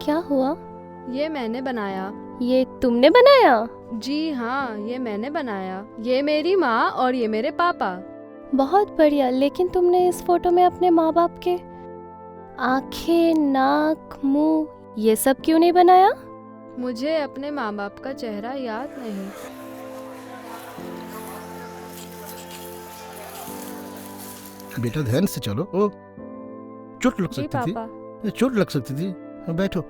क्या हुआ? ये मैंने बनाया। ये तुमने बनाया? जी हाँ, ये मैंने बनाया। ये मेरी माँ और ये मेरे पापा। बहुत बढ़िया। लेकिन तुमने इस फोटो में अपने माँ बाप के आंखें, नाक, मुंह ये सब क्यों नहीं बनाया? मुझे अपने माँ बाप का चेहरा याद नहीं। बेटा ध्यान से चलो। ओ, चोट लग जी सकती थी। पापा। चोट लग सकती थी। बैठो।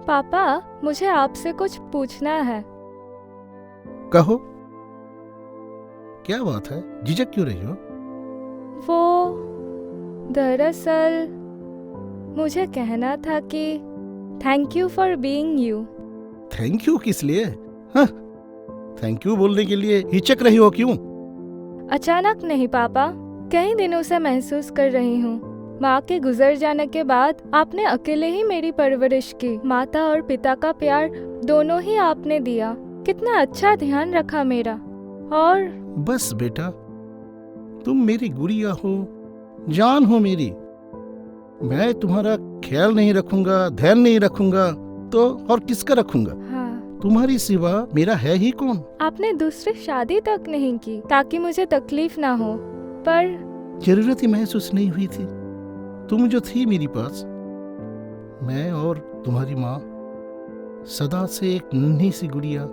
पापा, मुझे आपसे कुछ पूछना है। कहो, क्या बात है? झिझक क्यों रही हो? वो दरअसल मुझे कहना था कि thank you for being you. Thank you किस लिए? हाँ, थैंक यू बोलने के लिए हिचक रही हो क्यों? अचानक नहीं पापा, कई दिनों से महसूस कर रही हूँ। माँ के गुजर जाने के बाद आपने अकेले ही मेरी परवरिश की। माता और पिता का प्यार दोनों ही आपने दिया। कितना अच्छा ध्यान रखा मेरा। और बस बेटा, तुम मेरी गुड़िया हो, जान हो मेरी। मैं तुम्हारा ख्याल नहीं रखूंगा, ध्यान नहीं रखूंगा तो और किसका रखूंगा? हाँ, तुम्हारी सिवा मेरा है ही कौन? आपने दूसरी शादी तक नहीं की ताकि मुझे तकलीफ ना हो, पर जरूरत ही महसूस नहीं हुई थी। तुम जो थी मेरे पास, मैं और तुम्हारी माँ सदा से एक नन्ही सी गुड़िया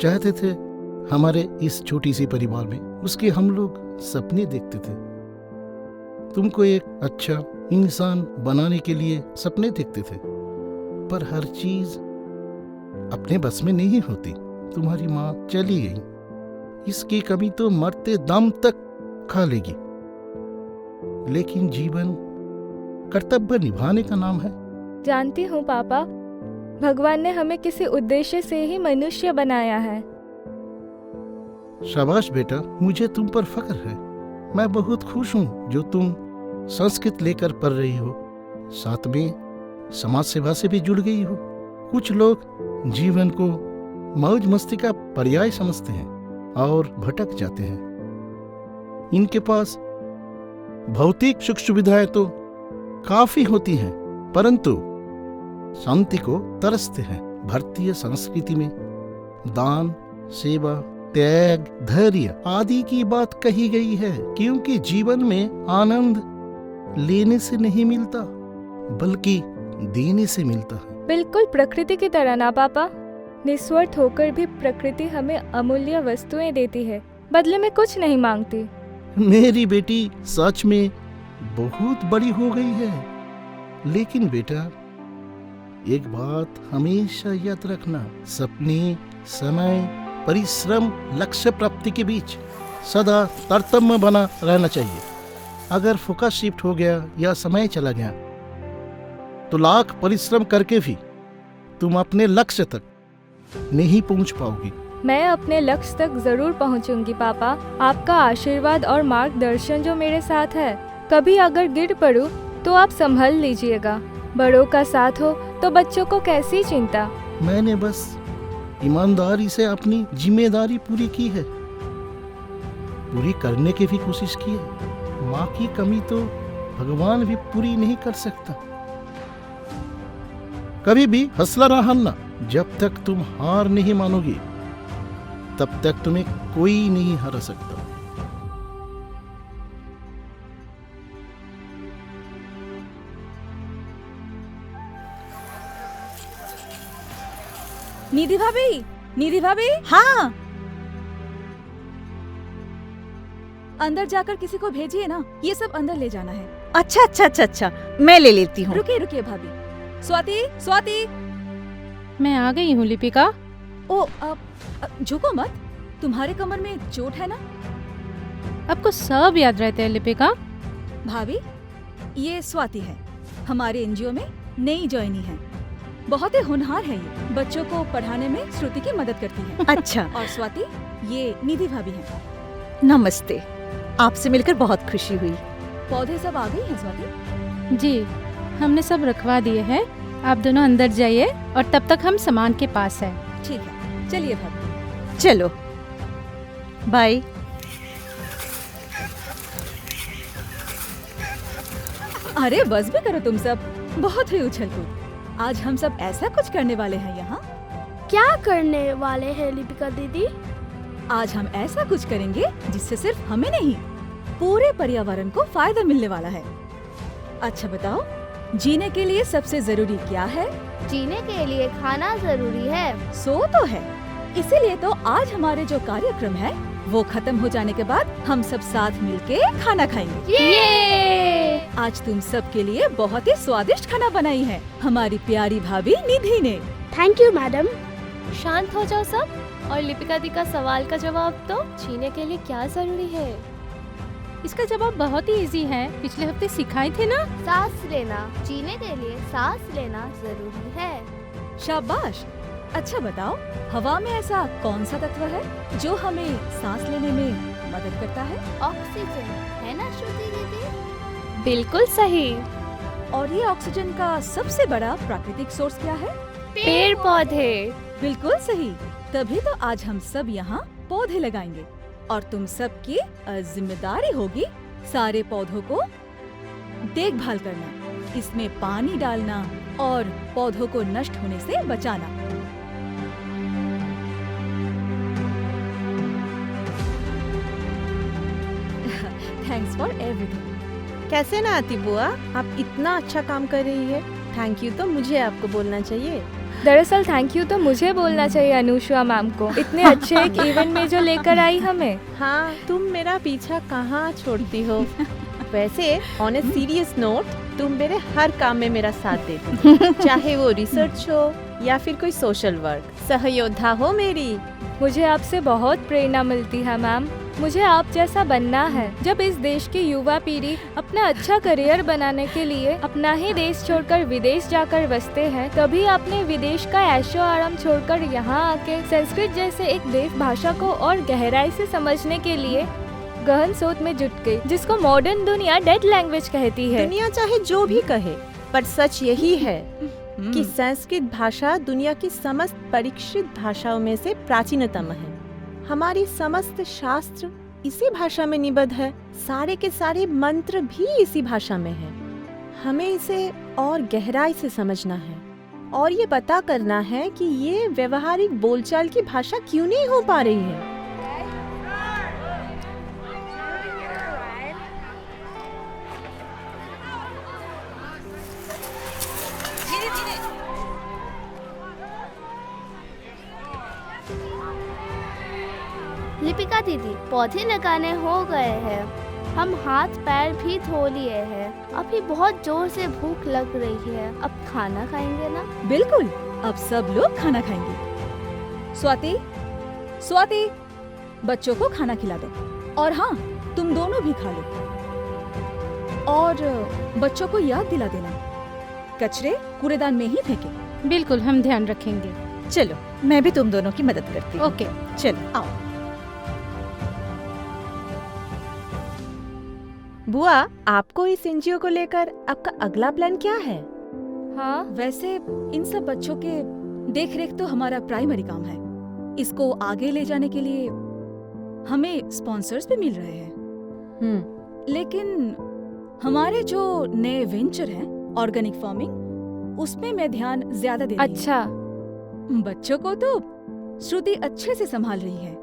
चाहते थे। हमारे इस छोटी सी परिवार में उसके हम लोग सपने देखते थे। तुमको एक अच्छा इंसान बनाने के लिए सपने देखते थे, पर हर चीज अपने बस में नहीं होती। तुम्हारी माँ चली गई, इसकी कमी तो मरते दम तक खा लेगी। लेकिन जीवन कर्तव्य निभाने का नाम है। जानती हूँ पापा, भगवान ने हमें किसी उद्देश्य से ही मनुष्य बनाया है। शाबाश बेटा, मुझे तुम पर फख्र है। मैं बहुत खुश हूँ जो तुम संस्कृत लेकर पढ़ रही हो, साथ में समाज सेवा से भी जुड़ गई हो। कुछ लोग जीवन को मौज मस्ती का पर्याय समझते हैं और भटक जाते हैं। इनके पास भौतिक सुख सुविधाएं तो काफी होती हैं, परंतु शांति को तरसते हैं। भारतीय संस्कृति में दान, सेवा, त्याग, धैर्य आदि की बात कही गई है, क्योंकि जीवन में आनंद लेने से नहीं मिलता बल्कि देने से मिलता है। बिल्कुल प्रकृति की तरह ना पापा। निस्वार्थ होकर भी प्रकृति हमें अमूल्य वस्तुएं देती है, बदले में कुछ नहीं मांगती। मेरी बेटी सच में बहुत बड़ी हो गई है। लेकिन बेटा, एक बात हमेशा याद रखना, सपने, समय, परिश्रम, लक्ष्य प्राप्ति के बीच सदा तारतम्य बना रहना चाहिए। अगर फोकस शिफ्ट हो गया या समय चला गया तो लाख परिश्रम करके भी तुम अपने लक्ष्य तक नहीं पहुंच पाओगी। मैं अपने लक्ष्य तक जरूर पहुंचूंगी पापा। आपका आशीर्वाद और मार्गदर्शन जो मेरे साथ है। कभी अगर गिर पड़ूं तो आप संभल लीजिएगा। बड़ों का साथ हो तो बच्चों को कैसी चिंता। मैंने बस ईमानदारी से अपनी जिम्मेदारी पूरी की है, पूरी करने की भी कोशिश की है। माँ की कमी तो भगवान भी पूरी नहीं कर सकता। कभी भी हौसला ना हारना। जब तक तुम हार नहीं मानोगी तब तक तुम्हें कोई नहीं हरा सकता। निधि भाभी, निधि भाभी, हाँ, अंदर जाकर किसी को भेजिए ना, ये सब अंदर ले जाना है। अच्छा अच्छा अच्छा अच्छा, मैं ले लेती हूँ। रुकिए रुकिए भाभी। स्वाति, स्वाति। मैं आ गई हूँ लिपिका। ओ, झुको मत, तुम्हारे कमर में चोट है ना? आपको सब याद रहते हैं लिपिका। भाभी, ये स्वाति है, हमारे एनजीओ में नई ज्वाइनी है। बहुत ही होनहार है ये, बच्चों को पढ़ाने में श्रुति की मदद करती है। अच्छा, और स्वाति, ये निधि भाभी है। नमस्ते, आपसे मिलकर बहुत खुशी हुई। पौधे सब आ गई हैं स्वाति? जी, हमने सब रखवा दिए हैं। आप दोनों अंदर जाइए और तब तक हम सामान के पास हैं। ठीक है, चलिए भाभी। चलो, बाय। अरे बस भी करो तुम सब, बहुत हुई उछल कूद। आज हम सब ऐसा कुछ करने वाले हैं यहाँ। क्या करने वाले हैं लिपिका दीदी? आज हम ऐसा कुछ करेंगे जिससे सिर्फ हमें नहीं, पूरे पर्यावरण को फायदा मिलने वाला है। अच्छा बताओ, जीने के लिए सबसे जरूरी क्या है? जीने के लिए खाना जरूरी है। सो तो है, इसीलिए तो आज हमारे जो कार्यक्रम है वो खत्म हो जाने के बाद हम सब साथ मिलके खाना खाएंगे। ये आज तुम सब के लिए बहुत ही स्वादिष्ट खाना बनाई है हमारी प्यारी भाभी निधि ने। Thank you madam. शांत हो जाओ सब और लिपिका दी का सवाल का जवाब दो। जीने के लिए क्या जरूरी है? इसका जवाब बहुत ही इजी है, पिछले हफ्ते सिखाए थे ना। सांस लेना। जीने के लिए सांस लेना जरूरी है। शाबाश। अच्छा बताओ, हवा में ऐसा कौन सा तत्व है जो हमें सांस लेने में मदद करता है? ऑक्सीजन, है ना श्रुति दीदी? बिल्कुल सही। और ये ऑक्सीजन का सबसे बड़ा प्राकृतिक सोर्स क्या है? पेड़ पौधे। बिल्कुल सही। तभी तो आज हम सब यहाँ पौधे लगाएंगे और तुम सब की जिम्मेदारी होगी सारे पौधों को देखभाल करना, इसमें पानी डालना और पौधों को नष्ट होने से बचाना। Thanks for everything. कैसे ना आती बुआ, आप इतना अच्छा काम कर रही है। थैंक यू तो मुझे आपको बोलना चाहिए। दरअसल थैंक यू तो मुझे बोलना चाहिए अनुष्का मैम को, इतने अच्छे एक इवेंट में जो लेकर आई हमें। हाँ, तुम मेरा पीछा कहाँ छोड़ती हो। वैसे ऑन ए सीरियस नोट, तुम मेरे हर काम में मेरा साथ देती, चाहे वो रिसर्च हो या फिर कोई सोशल वर्क। सहयोद्धा हो मेरी। मुझे आपसे बहुत प्रेरणा मिलती है मैम। मुझे आप जैसा बनना है। जब इस देश की युवा पीढ़ी अपना अच्छा करियर बनाने के लिए अपना ही देश छोड़कर विदेश जाकर बसते हैं, तभी आपने विदेश का ऐशो आराम छोड़कर यहाँ आके संस्कृत जैसे एक देश भाषा को और गहराई से समझने के लिए गहन सोच में जुट गई, जिसको मॉडर्न दुनिया डेड लैंग्वेज कहती है। दुनिया चाहे जो भी कहे, पर सच यही है कि संस्कृत भाषा दुनिया की समस्त परीक्षित भाषाओं में से प्राचीनतम है। हमारी समस्त शास्त्र इसी भाषा में निबद्ध है, सारे के सारे मंत्र भी इसी भाषा में है। हमें इसे और गहराई से समझना है और ये पता करना है कि ये व्यवहारिक बोलचाल की भाषा क्यों नहीं हो पा रही है। लिपिका दीदी, पौधे लगाने हो गए हैं, हम हाथ पैर भी धो लिए हैं। अभी बहुत जोर से भूख लग रही है, अब खाना खाएंगे ना? बिल्कुल, अब सब लोग खाना खाएंगे। स्वाति, बच्चों को खाना खिला दो। और हाँ, तुम दोनों भी खा लो। और बच्चों को याद दिला देना, कचरे कूड़ेदान में ही फेंके। बिल्कुल, हम ध्यान रखेंगे। चलो, मैं भी तुम दोनों की मदद करती हूँ। ओके, चलो आओ। बुआ, आपको इस एनजीओ को लेकर आपका अगला प्लान क्या है? हाँ, वैसे इन सब बच्चों के देख रेख तो हमारा प्राइमरी काम है। इसको आगे ले जाने के लिए हमें स्पॉन्सर्स भी मिल रहे हैं। लेकिन हमारे जो नए वेंचर हैं, ऑर्गेनिक फार्मिंग, उसमें मैं ध्यान ज्यादा दे रही हूं। अच्छा। बच्चों को तो श्रुति अच्छे से संभाल रही है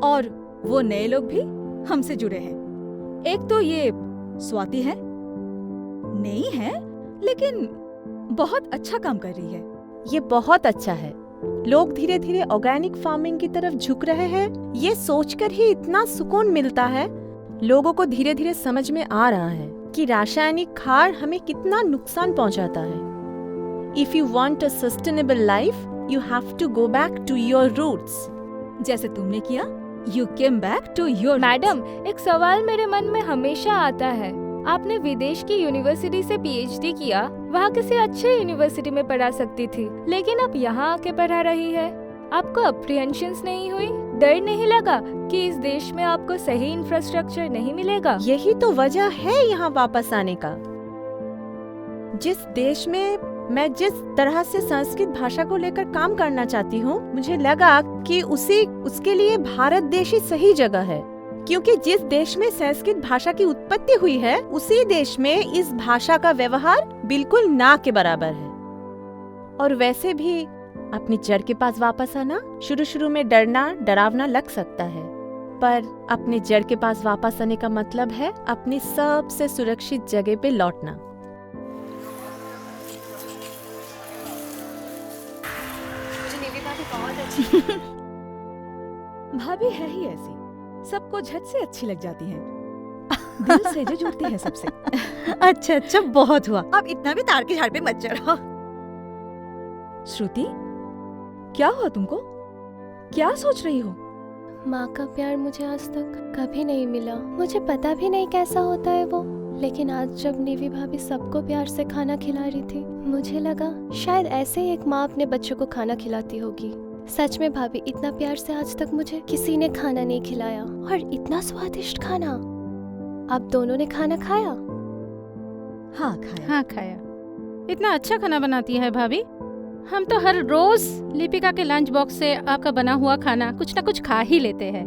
और वो नए लोग भी हमसे जुड़े हैं। एक तो ये स्वाति है, नई है लेकिन बहुत अच्छा काम कर रही है। ये बहुत अच्छा है। लोग धीरे धीरे ऑर्गेनिक फार्मिंग की तरफ झुक रहे हैं। ये सोचकर ही इतना सुकून मिलता है। लोगों को धीरे धीरे समझ में आ रहा है कि रासायनिक खाद हमें कितना नुकसान पहुंचाता है। If you want a sustainable life, you have to go back to your roots. जैसे तुमने किया, you came back to your. Madam, एक सवाल मेरे मन में हमेशा आता है। आपने विदेश की यूनिवर्सिटी से पीएचडी किया, वहाँ किसी अच्छे यूनिवर्सिटी में पढ़ा सकती थी, लेकिन अब यहाँ आके पढ़ा रही है। आपको अप्रीहेंशंस नहीं हुई? डर नहीं लगा कि इस देश में आपको सही इंफ्रास्ट्रक्चर नहीं मिलेगा? यही तो वजह है यहाँ वापस आने का। जिस देश में मैं जिस तरह से संस्कृत भाषा को लेकर काम करना चाहती हूँ, मुझे लगा कि उसके लिए भारत देश ही सही जगह है। क्योंकि जिस देश में संस्कृत भाषा की उत्पत्ति हुई है उसी देश में इस भाषा का व्यवहार बिल्कुल ना के बराबर है। और वैसे भी अपनी जड़ के पास वापस आना शुरू में डरावना लग सकता है, पर अपने जड़ के पास वापस आने का मतलब है अपनी सबसे सुरक्षित जगह पे लौटना। भाभी है ही ऐसी, सबको झट से अच्छी लग जाती है, दिल से जो जुड़ती है सबसे। अच्छा, बहुत हुआ। अब इतना भी तार के झाड़ पे मत चढ़ो। श्रुति, क्या हुआ तुमको? क्या सोच रही हो? माँ का प्यार मुझे आज तक कभी नहीं मिला। मुझे पता भी नहीं कैसा होता है वो, लेकिन आज जब निवी भाभी सबको प्यार से खाना खिला रही थी, मुझे लगा शायद ऐसे ही एक माँ अपने बच्चों को खाना खिलाती होगी। सच में भाभी, इतना प्यार से आज तक मुझे किसी ने खाना नहीं खिलाया, और इतना स्वादिष्ट खाना। आप दोनों ने खाना खाया? हाँ खाया। इतना अच्छा खाना बनाती है भाभी। हम तो हर रोज लिपिका के लंच बॉक्स से आपका बना हुआ खाना कुछ ना कुछ खा ही लेते हैं।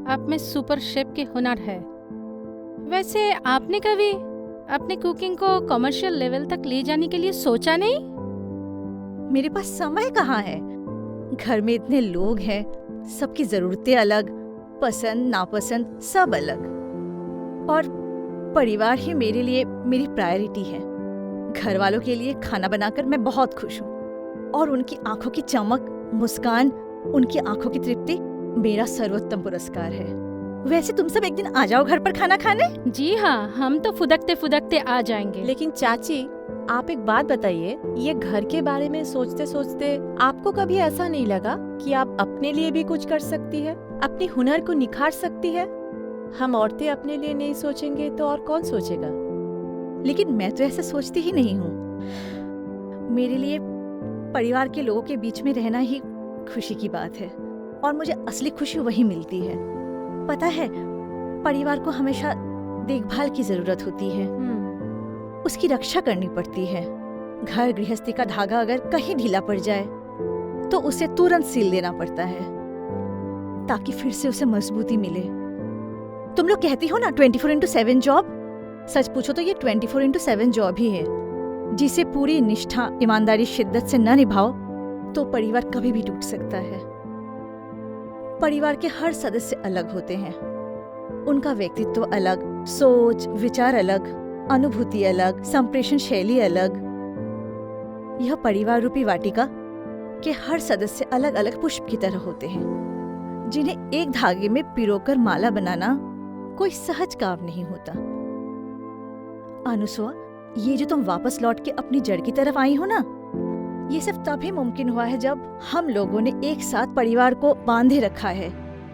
आप में सुपर शेफ के हुनर है। वैसे आपने कभी अपने कुकिंग को कमर्शियल लेवल तक ले जाने के लिए सोचा नहीं? मेरे पास समय कहाँ है? घर में इतने लोग हैं, सबकी जरूरतें अलग, पसंद नापसंद सब अलग, और परिवार ही मेरे लिए मेरी प्रायोरिटी है। घर वालों के लिए खाना बनाकर मैं बहुत खुश हूँ, और उनकी आंखों की चमक, मुस्कान, उनकी आंखों की तृप्ति मेरा सर्वोत्तम पुरस्कार है। वैसे तुम सब एक दिन आ जाओ घर पर खाना खाने। जी हाँ, हम तो फुदकते फुदकते आ जाएंगे। लेकिन चाची, आप एक बात बताइए, ये घर के बारे में सोचते सोचते आपको कभी ऐसा नहीं लगा कि आप अपने लिए भी कुछ कर सकती है, अपने हुनर को निखार सकती है? हम औरतें अपने लिए नहीं सोचेंगे तो और कौन सोचेगा? लेकिन मैं तो ऐसा सोचती ही नहीं हूँ। मेरे लिए परिवार के लोगों के बीच में रहना ही खुशी की बात है, और मुझे असली खुशी वही मिलती है। पता है, परिवार को हमेशा देखभाल की जरूरत होती है, उसकी रक्षा करनी पड़ती है। घर गृहस्थी का धागा अगर कहीं ढीला पड़ जाए तो उसे तुरंत सील देना पड़ता है, ताकि फिर से उसे मजबूती मिले। तुम लोग कहती हो ना 24/7 जॉब, सच पूछो तो ये 24/7 जॉब ही है। जिसे पूरी निष्ठा, ईमानदारी, शिद्दत से न निभाओ तो परिवार कभी भी टूट सकता है। परिवार के हर सदस्य अलग होते हैं, उनका व्यक्तित्व अलग, सोच विचार अलग, अनुभूति अलग, संप्रेषण शैली अलग। यह परिवार रूपी वाटिका के हर सदस्य अलग अलग पुष्प की तरह होते हैं, जिन्हें एक धागे में पिरोकर माला बनाना कोई सहज काम नहीं होता। अनुसुआ, ये जो तुम वापस लौट के अपनी जड़ की तरफ आई हो ना, ये सिर्फ तभी मुमकिन हुआ है जब हम लोगों ने एक साथ परिवार को बांधे रखा है,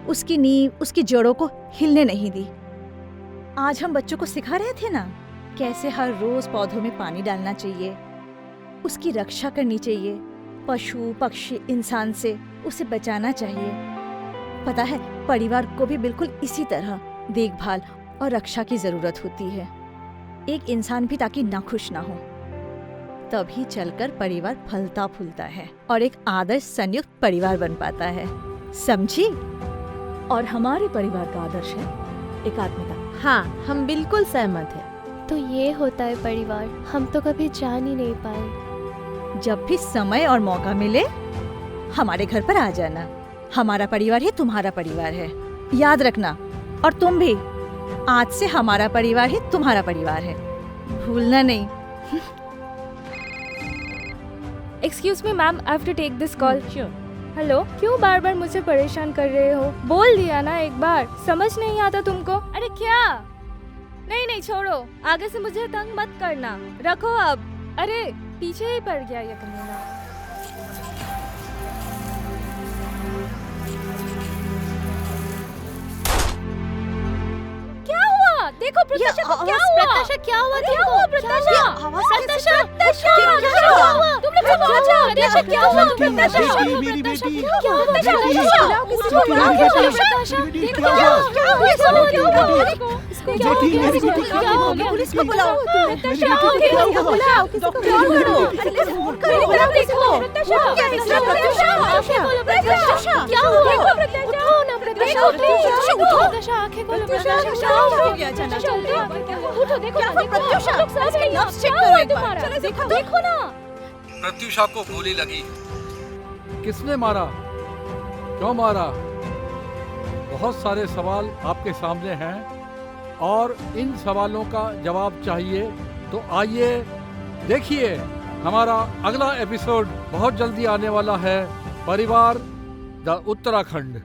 उसकी नींव, उसकी जड़ों को हिलने नहीं दी। आज हम बच्चों को सिखा रहे थे ना कैसे हर रोज पौधों में पानी डालना चाहिए, उसकी रक्षा करनी चाहिए, पशु पक्षी इंसान से उसे बचाना चाहिए। पता है, परिवार को भी बिल्कुल इसी तरह देखभाल और रक्षा की जरूरत होती है। एक इंसान भी ताकि नाखुश ना हो, तभी चलकर परिवार फलता फूलता है और एक आदर्श संयुक्त परिवार बन पाता है। समझी? और हमारे परिवार का आदर्श है एकात्मता। हाँ, हम बिल्कुल सहमत हैं। तो ये होता है परिवार, हम तो कभी जान ही नहीं पाए। जब भी समय और मौका मिले हमारे घर पर आ जाना। हमारा परिवार ही तुम्हारा परिवार है, याद रखना। और तुम भी, आज से हमारा परिवार ही तुम्हारा परिवार है, भूलना नहीं। Excuse me ma'am, I have to take this call. Hello, क्यों बार बार मुझे परेशान कर रहे हो? बोल दिया ना एक बार, समझ नहीं आता तुमको? अरे क्या? नहीं छोड़ो, आगे से मुझे तंग मत करना, रखो अब। अरे पीछे ही पड़ गया ये कमीना। क्या हुआ? देखो प्रत्याशा को क्या हुआ? प्रत्याशा क्या हुआ? क्या हुआ प्रत्याशा? प्रत्याशा क्या हुआ? तुम लोग सब आ जाओ। प्रत्याशा क्या हुआ? प्रत्याशा मेरी बेटी, क्या हुआ? प्रत्याशा क्या हुआ? पुलिस को बुलाओ। क्या हुआ? प्रत्युषा, उठो। प्रत्युषा, आंखें खोलो। प्रत्युषा, प्रत्युषा, क्या उठो। हो गया अचानक? प्रत्युषा, उठो, आंखें खोलो। उठो, देखो क्या ना, हुआ, देखो। प्रत्युषा? हम लोग सब इसके हैं। नब्ज चेक क्या करो हुआ एक बार। तुम्हारा? चलो देखो। देखो ना। प्रत्युषा को गोली लगी। किसने मारा? क्यों मारा? बहुत सारे सवाल आपके सामने हैं और इन सवालों का जवाब चाहिए तो आइए देखिए हमारा अगला एपिसोड बहुत जल्दी आने वाला है, परिवार द उत्तराखंड।